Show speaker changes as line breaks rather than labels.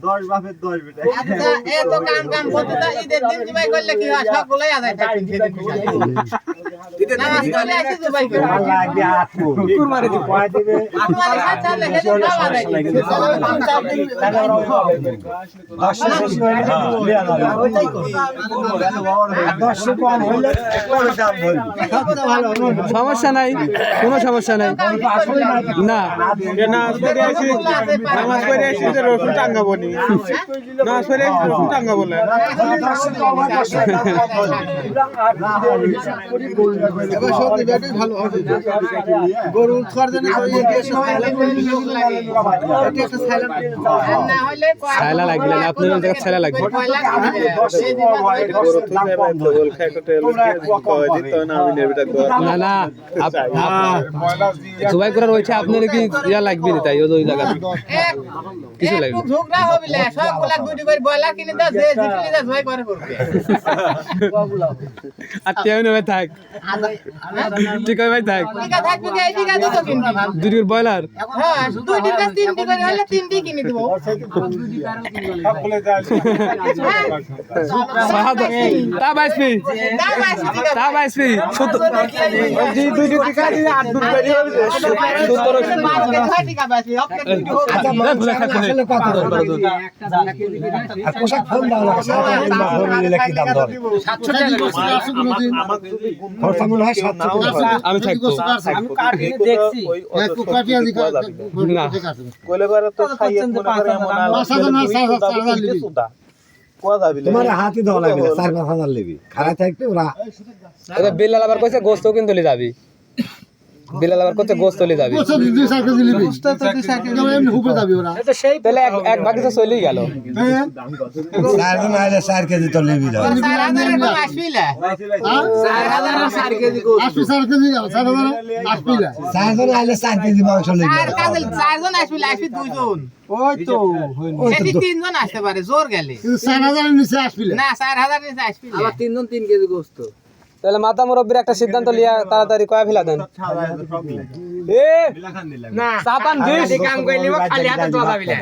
10 বাপের 10 বেটা
আচ্ছা এ তো কাম করতে তা ঈদের দিন জবাই করলে কি হয় সবগুলাই আদায় থাকে নামাজ পড়লে আসি জবাই করে
আল্লাহ আগে হাত কুকুর মারে দি কয় দিবে
আমার সাথে লেগে সব আদায়
সমস্যা নাই, কোনো সমস্যা নাই। না
নামাজ পড়ে আসি যে রসুন টাঙ্গাবো নি নামাজ পড়ে আসি রসুন টাঙ্গাবো না
গরু খাওয়ার জন্য
না হলে
ছাইলা লাগবে না, আপনার ওই জায়গায় ছাইলা লাগবে। না না জবাই করার রয়েছে আপনার কি ইয়া লাগবে না, তাই ওই জায়গা কিছু লাগবে
একটু ঝগড়া হবিলে সবগুলা দুটি করে বয়লা কিনে দাও যে জিতলি দা জবাই করে করবে
আর তেও নেবে থাক, ঠিক আছে ভাই থাক।
টিকা থাকবে কি এই টিকা দিতো কিনবি
দুটি ব্রয়লার
হ্যাঁ দুইটি কাজ তিনটি করে হলে তিনটি কিনে দেব
তা বাইসপি তা বাইসপি
দুইটি টিকা দিয়ে 8 দুধ বেরি হবে
টিকা বাসি
পোশাক ফোন দাও না কি দাম ধরে খরচা মনে হয় 700
আমি থাকবো
আমি কাটিয়ে দেখছি
না
কইলে করে তো খাইয়ে মনে করে এমন
তোমার হাতে দাও লাগবে 4-5 লেবি খারাপ থাকতে ওরা
এটা বিল্লাল আবার কইছে গোস্ত কিনতে লই যাবি, বিল্লাল আবার কইছে গোস্ত লই যাবি, তাহলে এক ভাগে তো চলেই গেল।
4 জন আইলে 4 কেজি তো লেবি দাও
4000 এর কম আসবিলা 4000 কেজি গোস
4 জন আইলে 4 কেজি মাংস লেবি
আর কাজল 4 জন আসবিলা আসবি 2 জন
ওই তো
এটি 3 জন আসতে পারে জোর গেলে
4000 এর নিচে আসবিলে
না 4000 নিচে আসবিলা আবার 3 জন 3 কেজি গোস্ত
তাহলে মাতা মুরব্বির একটা সিদ্ধান্ত লিয়া তাড়াতাড়ি কয়া ফেলা দেন। এ
না
চাপান দিস
কাম কইলিব খালি হাতে তোলা দিলা